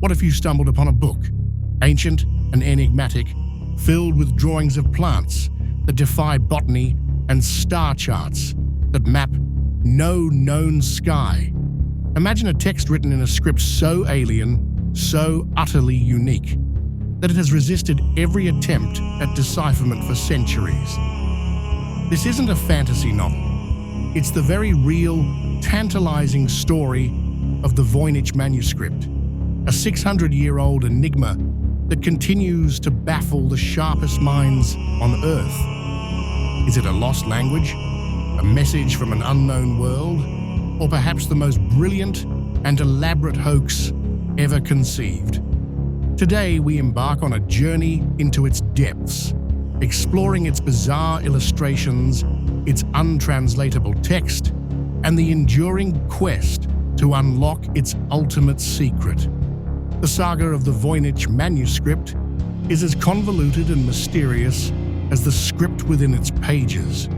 What if you stumbled upon a book, ancient and enigmatic, filled with drawings of plants that defy botany and star charts that map no known sky? Imagine a text written in a script so alien, so utterly unique, that it has resisted every attempt at decipherment for centuries. This isn't a fantasy novel. It's the very real, tantalizing story of the Voynich Manuscript, a 600-year-old enigma that continues to baffle the sharpest minds on Earth. Is it a lost language, a message from an unknown world, or perhaps the most brilliant and elaborate hoax ever conceived? Today, we embark on a journey into its depths, exploring its bizarre illustrations, its untranslatable text, and the enduring quest to unlock its ultimate secret. The saga of the Voynich Manuscript is as convoluted and mysterious as the script within its pages.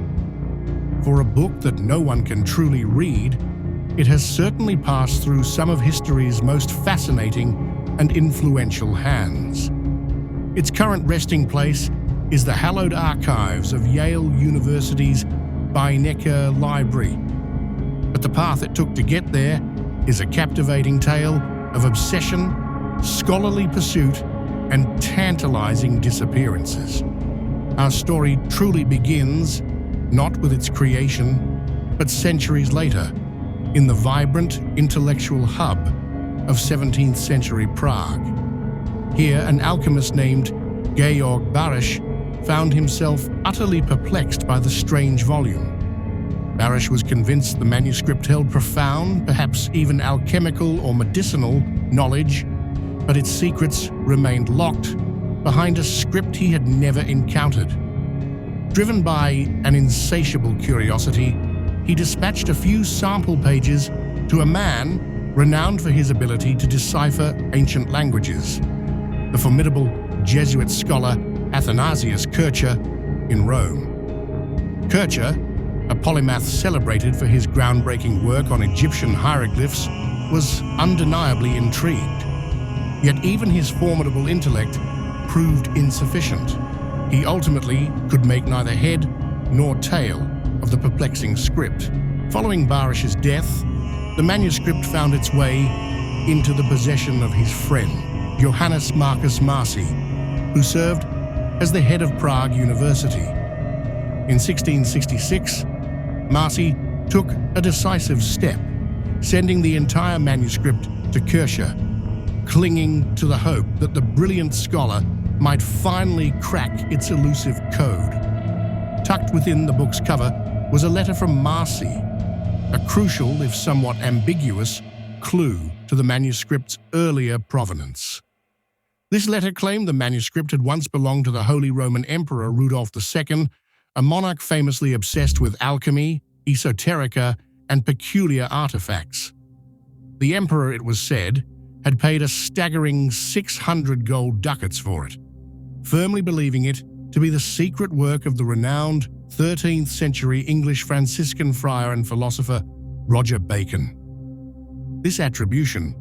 For a book that no one can truly read, it has certainly passed through some of history's most fascinating and influential hands. Its current resting place is the hallowed archives of Yale University's Voynich Library. But the path it took to get there is a captivating tale of obsession, scholarly pursuit, and tantalizing disappearances. Our story truly begins not with its creation, but centuries later, in the vibrant intellectual hub of 17th century Prague. Here, an alchemist named Georg Barisch found himself utterly perplexed by the strange volume. Barisch was convinced the manuscript held profound, perhaps even alchemical or medicinal, knowledge, but its secrets remained locked behind a script he had never encountered. Driven by an insatiable curiosity, he dispatched a few sample pages to a man renowned for his ability to decipher ancient languages, the formidable Jesuit scholar Athanasius Kircher in Rome. Kircher, a polymath celebrated for his groundbreaking work on Egyptian hieroglyphs, was undeniably intrigued. Yet even his formidable intellect proved insufficient. He ultimately could make neither head nor tail of the perplexing script. Following Barisch's death, the manuscript found its way into the possession of his friend, Johannes Marcus Marci, who served as the head of Prague University. In 1666, Marci took a decisive step, sending the entire manuscript to Kircher, clinging to the hope that the brilliant scholar might finally crack its elusive code. Tucked within the book's cover was a letter from Marci, a crucial, if somewhat ambiguous, clue to the manuscript's earlier provenance. This letter claimed the manuscript had once belonged to the Holy Roman Emperor Rudolf II, a monarch famously obsessed with alchemy, esoterica, and peculiar artifacts. The emperor, it was said, had paid a staggering 600 gold ducats for it, firmly believing it to be the secret work of the renowned 13th century English Franciscan friar and philosopher Roger Bacon. This attribution,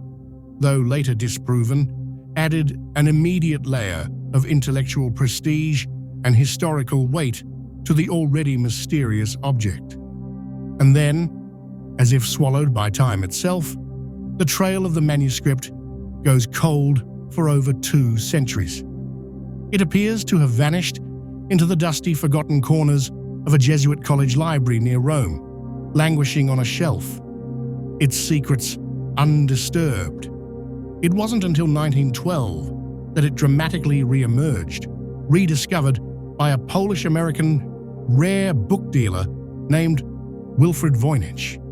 though later disproven, added an immediate layer of intellectual prestige and historical weight to the already mysterious object. And then, as if swallowed by time itself, the trail of the manuscript goes cold for over 2 centuries. It appears to have vanished into the dusty, forgotten corners of a Jesuit college library near Rome, languishing on a shelf, its secrets undisturbed. It wasn't until 1912 that it dramatically re-emerged, rediscovered by a Polish-American rare book dealer named Wilfred Voynich.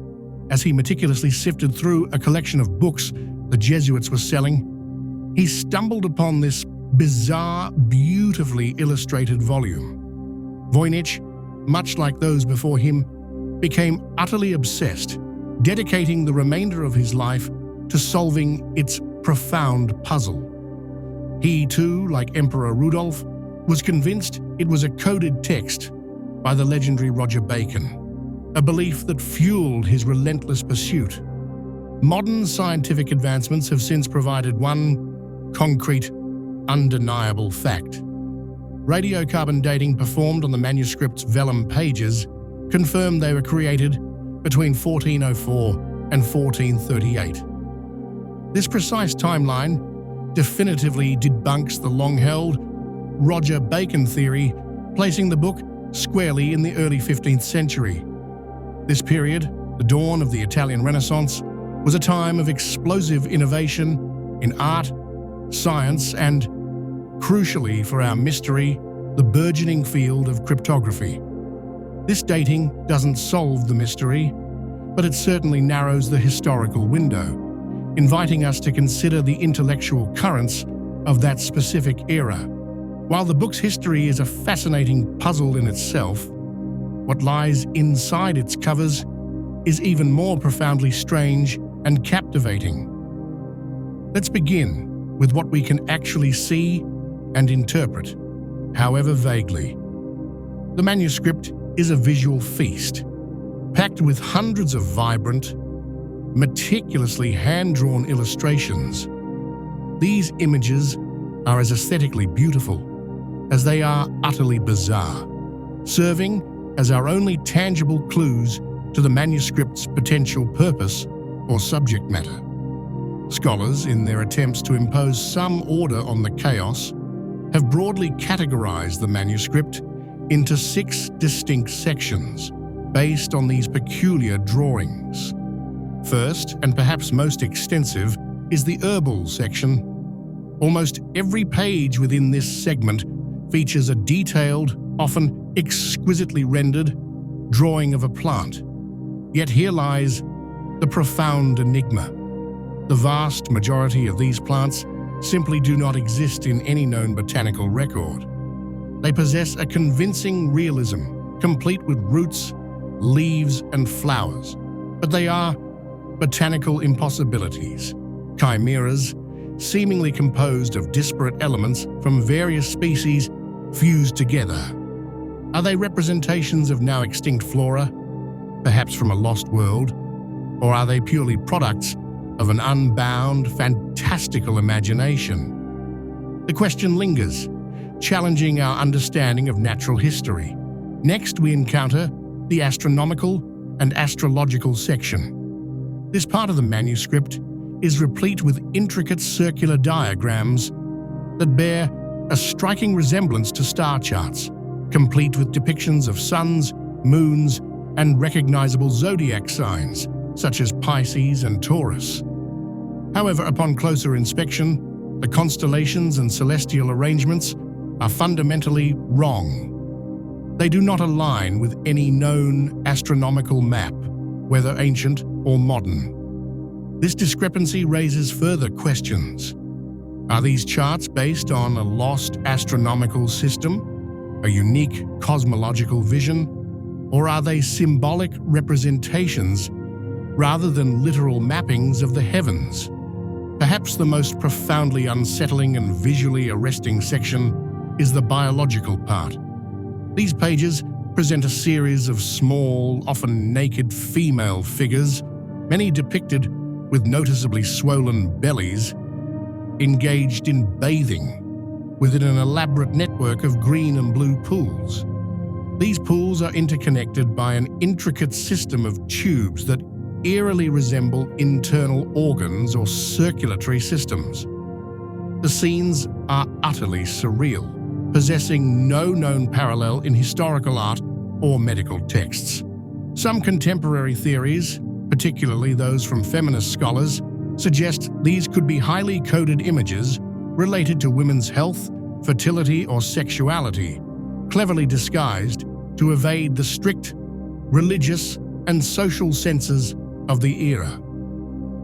As he meticulously sifted through a collection of books the Jesuits were selling, he stumbled upon this bizarre, beautifully illustrated volume. Voynich, much like those before him, became utterly obsessed, dedicating the remainder of his life to solving its profound puzzle. He, too, like Emperor Rudolf, was convinced it was a coded text by the legendary Roger Bacon, a belief that fueled his relentless pursuit. Modern scientific advancements have since provided one concrete, undeniable fact. Radiocarbon dating performed on the manuscript's vellum pages confirmed they were created between 1404 and 1438. This precise timeline definitively debunks the long-held Roger Bacon theory, placing the book squarely in the early 15th century. This period, the dawn of the Italian Renaissance, was a time of explosive innovation in art, science, and, crucially for our mystery, the burgeoning field of cryptography. This dating doesn't solve the mystery, but it certainly narrows the historical window, inviting us to consider the intellectual currents of that specific era. While the book's history is a fascinating puzzle in itself, what lies inside its covers is even more profoundly strange and captivating. Let's begin with what we can actually see and interpret, however vaguely. The manuscript is a visual feast, packed with hundreds of vibrant, meticulously hand-drawn illustrations. These images are as aesthetically beautiful as they are utterly bizarre, serving as our only tangible clues to the manuscript's potential purpose or subject matter. Scholars, in their attempts to impose some order on the chaos, have broadly categorized the manuscript into 6 distinct sections based on these peculiar drawings. First, and perhaps most extensive, is the herbal section. Almost every page within this segment features a detailed, often exquisitely rendered, drawing of a plant. Yet here lies the profound enigma. The vast majority of these plants simply do not exist in any known botanical record. They possess a convincing realism, complete with roots, leaves, and flowers. But they are botanical impossibilities, chimeras, seemingly composed of disparate elements from various species fused together. Are they representations of now extinct flora, perhaps from a lost world? Or are they purely products of an unbound, fantastical imagination? The question lingers, challenging our understanding of natural history. Next, we encounter the astronomical and astrological section. This part of the manuscript is replete with intricate circular diagrams that bear a striking resemblance to star charts, complete with depictions of suns, moons, and recognizable zodiac signs, such as Pisces and Taurus. However, upon closer inspection, the constellations and celestial arrangements are fundamentally wrong. They do not align with any known astronomical map, whether ancient or modern. This discrepancy raises further questions. Are these charts based on a lost astronomical system, a unique cosmological vision, or are they symbolic representations rather than literal mappings of the heavens? Perhaps the most profoundly unsettling and visually arresting section is the biological part. These pages present a series of small, often naked female figures, many depicted with noticeably swollen bellies, engaged in bathing within an elaborate network of green and blue pools. These pools are interconnected by an intricate system of tubes that eerily resemble internal organs or circulatory systems. The scenes are utterly surreal, possessing no known parallel in historical art or medical texts. Some contemporary theories, particularly those from feminist scholars, suggest these could be highly coded images related to women's health, fertility, or sexuality, cleverly disguised to evade the strict religious and social censors of the era.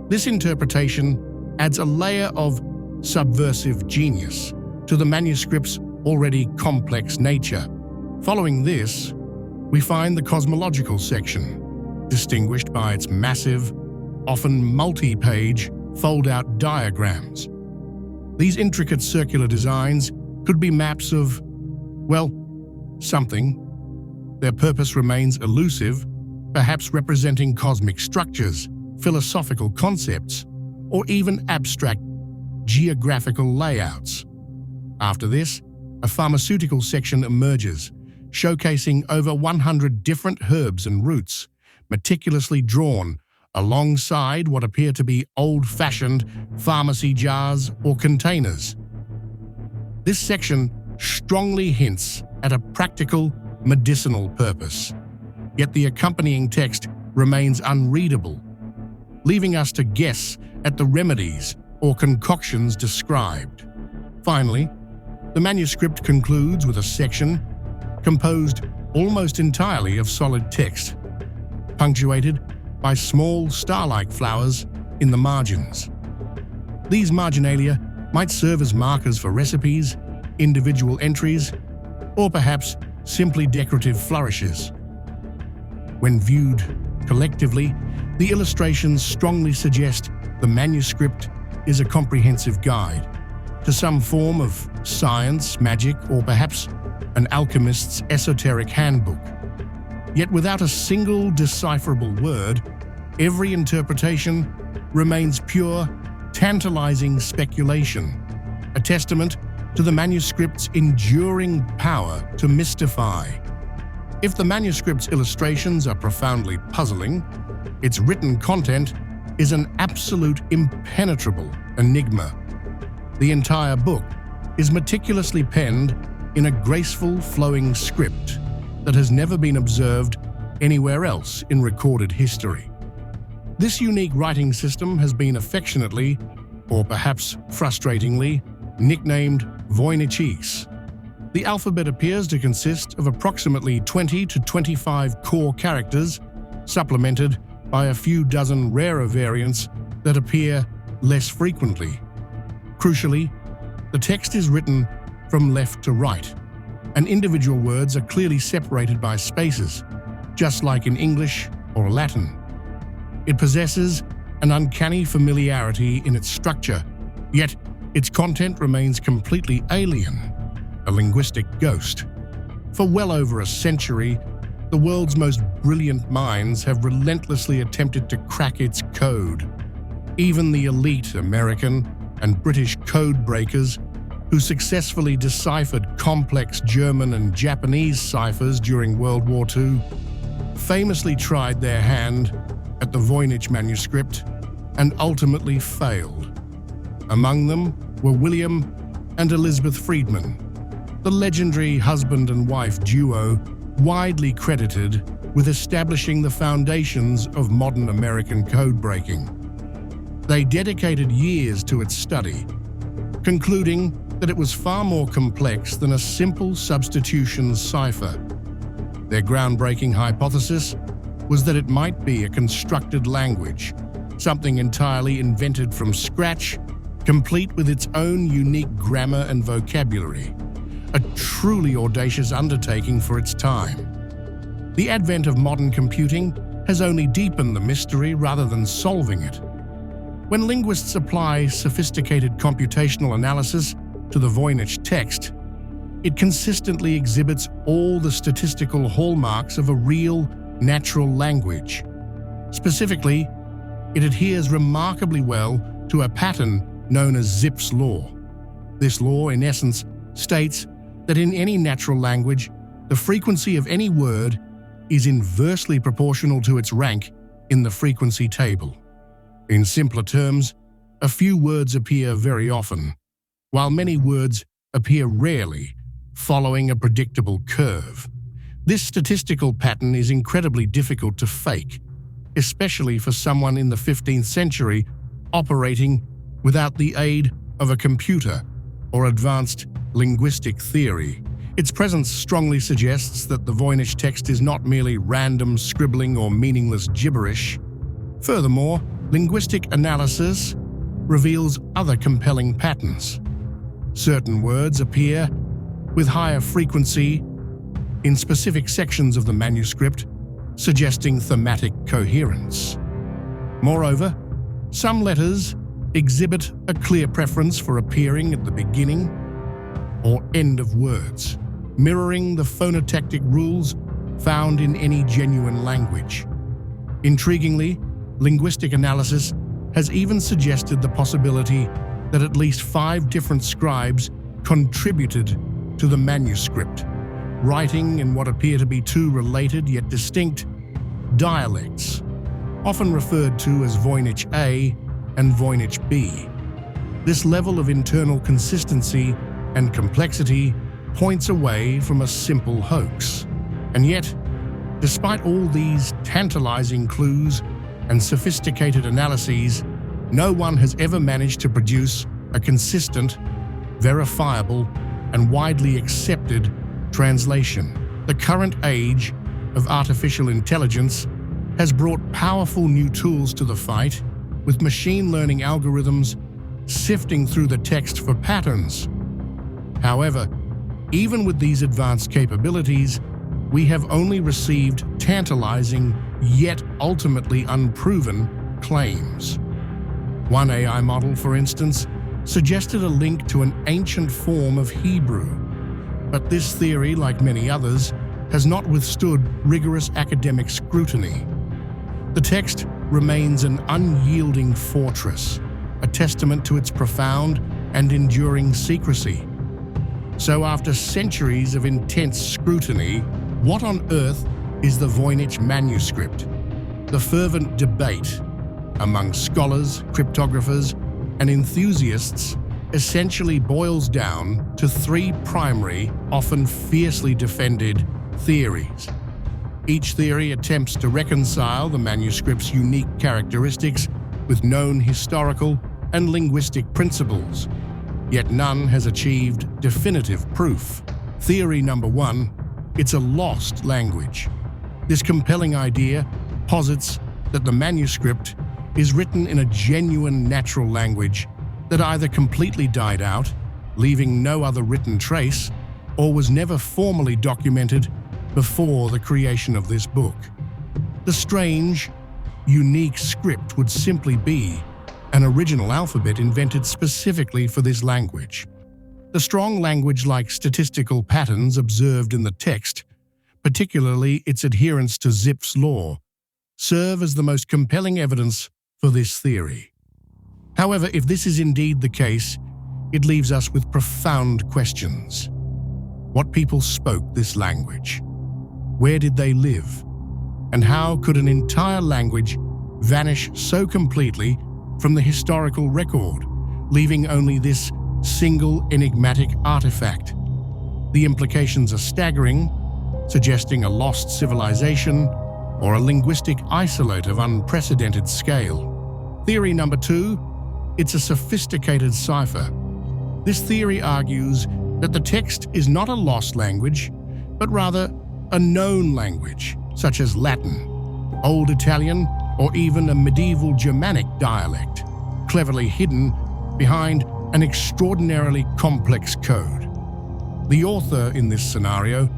This interpretation adds a layer of subversive genius to the manuscript's already complex nature. Following this, we find the cosmological section, distinguished by its massive, often multi-page, fold-out diagrams. These intricate circular designs could be maps of, well, something. Their purpose remains elusive, perhaps representing cosmic structures, philosophical concepts, or even abstract geographical layouts. After this, a pharmaceutical section emerges, showcasing over 100 different herbs and roots, meticulously drawn alongside what appear to be old-fashioned pharmacy jars or containers. This section strongly hints at a practical, medicinal purpose, yet the accompanying text remains unreadable, leaving us to guess at the remedies or concoctions described. Finally, the manuscript concludes with a section composed almost entirely of solid text, punctuated by small star-like flowers in the margins. These marginalia might serve as markers for recipes, individual entries, or perhaps simply decorative flourishes. When viewed collectively, the illustrations strongly suggest the manuscript is a comprehensive guide to some form of science, magic, or perhaps an alchemist's esoteric handbook. Yet without a single decipherable word, every interpretation remains pure, tantalizing speculation, a testament to the manuscript's enduring power to mystify. If the manuscript's illustrations are profoundly puzzling, its written content is an absolute impenetrable enigma. The entire book is meticulously penned in a graceful, flowing script that has never been observed anywhere else in recorded history. This unique writing system has been affectionately, or perhaps frustratingly, nicknamed Voynich. The alphabet appears to consist of approximately 20 to 25 core characters, supplemented by a few dozen rarer variants that appear less frequently. Crucially, the text is written from left to right, and individual words are clearly separated by spaces, just like in English or Latin. It possesses an uncanny familiarity in its structure, yet its content remains completely alien, a linguistic ghost. For well over a century, the world's most brilliant minds have relentlessly attempted to crack its code. Even the elite American and British code breakers who successfully deciphered complex German and Japanese ciphers during World War II famously tried their hand at the Voynich manuscript and ultimately failed. Among them were William and Elizabeth Friedman, the legendary husband and wife duo widely credited with establishing the foundations of modern American code breaking. They dedicated years to its study, concluding that it was far more complex than a simple substitution cipher. Their groundbreaking hypothesis was that it might be a constructed language, something entirely invented from scratch, complete with its own unique grammar and vocabulary, a truly audacious undertaking for its time. The advent of modern computing has only deepened the mystery rather than solving it. When linguists apply sophisticated computational analysis to the Voynich text, it consistently exhibits all the statistical hallmarks of a real, natural language. Specifically, it adheres remarkably well to a pattern known as Zipf's law. This law, in essence, states that in any natural language, the frequency of any word is inversely proportional to its rank in the frequency table. In simpler terms, a few words appear very often, while many words appear rarely, following a predictable curve. This statistical pattern is incredibly difficult to fake, especially for someone in the 15th century operating without the aid of a computer or advanced linguistic theory. Its presence strongly suggests that the Voynich text is not merely random scribbling or meaningless gibberish. Furthermore, linguistic analysis reveals other compelling patterns. Certain words appear with higher frequency in specific sections of the manuscript, suggesting thematic coherence. Moreover, some letters exhibit a clear preference for appearing at the beginning or end of words, mirroring the phonotactic rules found in any genuine language. Intriguingly, linguistic analysis has even suggested the possibility that at least 5 different scribes contributed to the manuscript, writing in what appear to be 2 related yet distinct dialects, often referred to as Voynich A and Voynich B. This level of internal consistency and complexity points away from a simple hoax. And yet, despite all these tantalizing clues and sophisticated analyses, no one has ever managed to produce a consistent, verifiable, and widely accepted translation. The current age of artificial intelligence has brought powerful new tools to the fight, with machine learning algorithms sifting through the text for patterns. However, even with these advanced capabilities, we have only received tantalizing, yet ultimately unproven, claims. One AI model, for instance, suggested a link to an ancient form of Hebrew, but this theory, like many others, has not withstood rigorous academic scrutiny. The text remains an unyielding fortress, a testament to its profound and enduring secrecy. So after centuries of intense scrutiny, what on earth is the Voynich manuscript? The fervent debate among scholars, cryptographers, and enthusiasts essentially boils down to 3 primary, often fiercely defended theories. Each theory attempts to reconcile the manuscript's unique characteristics with known historical and linguistic principles, yet none has achieved definitive proof. Theory number 1, it's a lost language. This compelling idea posits that the manuscript is written in a genuine natural language that either completely died out, leaving no other written trace, or was never formally documented before the creation of this book. The strange, unique script would simply be an original alphabet invented specifically for this language. The strong language-like statistical patterns observed in the text, particularly its adherence to Zipf's law, serve as the most compelling evidence for this theory. However, if this is indeed the case, it leaves us with profound questions. What people spoke this language? Where did they live? And how could an entire language vanish so completely from the historical record, leaving only this single enigmatic artifact? The implications are staggering, suggesting a lost civilization or a linguistic isolate of unprecedented scale. Theory number 2, it's a sophisticated cipher. This theory argues that the text is not a lost language, but rather a known language, such as Latin, Old Italian, or even a medieval Germanic dialect, cleverly hidden behind an extraordinarily complex code. The author in this scenario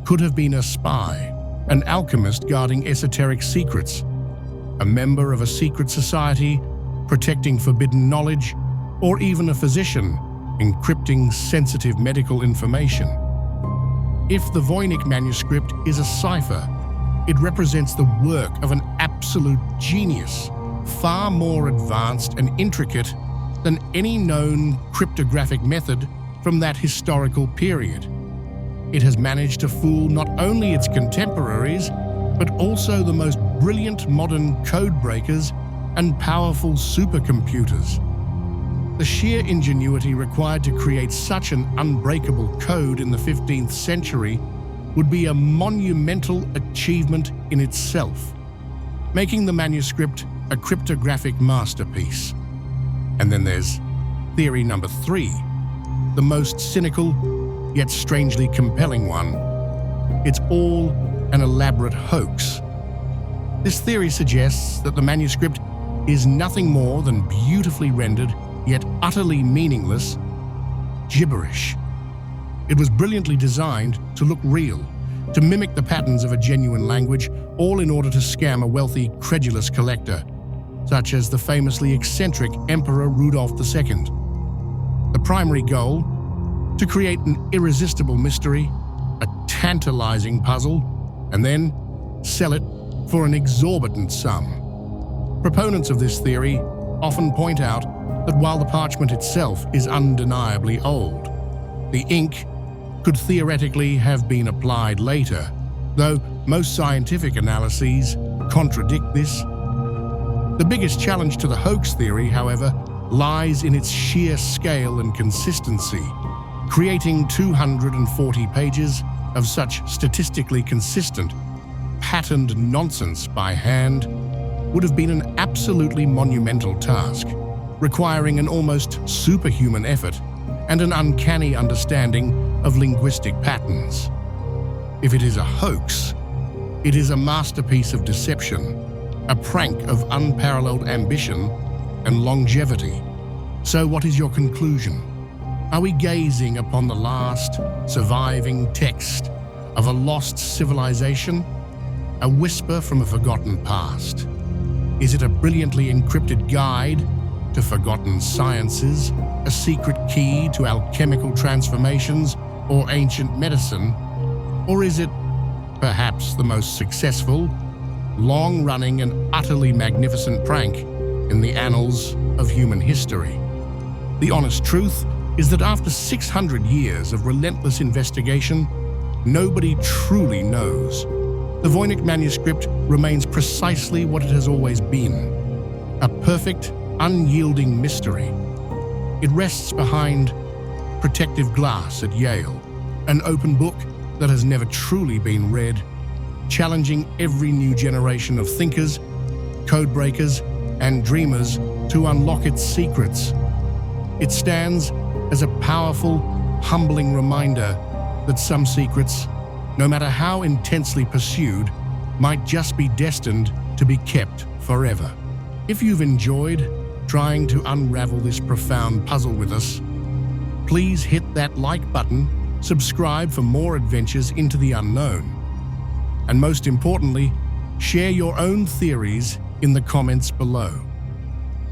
could have been a spy, an alchemist guarding esoteric secrets, a member of a secret society protecting forbidden knowledge, or even a physician encrypting sensitive medical information. If the Voynich manuscript is a cipher, it represents the work of an absolute genius, far more advanced and intricate than any known cryptographic method from that historical period. It has managed to fool not only its contemporaries, but also the most brilliant modern code breakers and powerful supercomputers. The sheer ingenuity required to create such an unbreakable code in the 15th century would be a monumental achievement in itself, making the manuscript a cryptographic masterpiece. And then there's theory number 3, the most cynical yet strangely compelling one. It's all an elaborate hoax. This theory suggests that the manuscript is nothing more than beautifully rendered yet utterly meaningless gibberish. It was brilliantly designed to look real, to mimic the patterns of a genuine language, all in order to scam a wealthy, credulous collector, such as the famously eccentric Emperor Rudolph II. The primary goal: to create an irresistible mystery, a tantalizing puzzle, and then sell it for an exorbitant sum. Proponents of this theory often point out that while the parchment itself is undeniably old, the ink could theoretically have been applied later, though most scientific analyses contradict this. The biggest challenge to the hoax theory, however, lies in its sheer scale and consistency. Creating 240 pages of such statistically consistent, patterned nonsense by hand would have been an absolutely monumental task, requiring an almost superhuman effort and an uncanny understanding of linguistic patterns. If it is a hoax, it is a masterpiece of deception, a prank of unparalleled ambition and longevity. So what is your conclusion? Are we gazing upon the last surviving text of a lost civilization? A whisper from a forgotten past? Is it a brilliantly encrypted guide to forgotten sciences, a secret key to alchemical transformations or ancient medicine? Or is it perhaps the most successful, long-running and utterly magnificent prank in the annals of human history? The honest truth is that after 600 years of relentless investigation, nobody truly knows. The Voynich manuscript remains precisely what it has always been, a perfect, unyielding mystery. It rests behind protective glass at Yale, an open book that has never truly been read, challenging every new generation of thinkers, codebreakers, and dreamers to unlock its secrets. It stands as a powerful, humbling reminder that some secrets, no matter how intensely pursued, might just be destined to be kept forever. If you've enjoyed trying to unravel this profound puzzle with us, please hit that like button, subscribe for more adventures into the unknown, and most importantly, share your own theories in the comments below.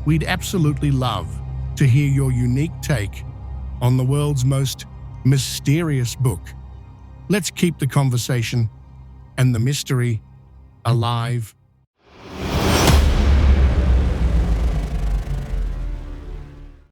We'd absolutely love to hear your unique take on the world's most mysterious book. Let's keep the conversation and the mystery alive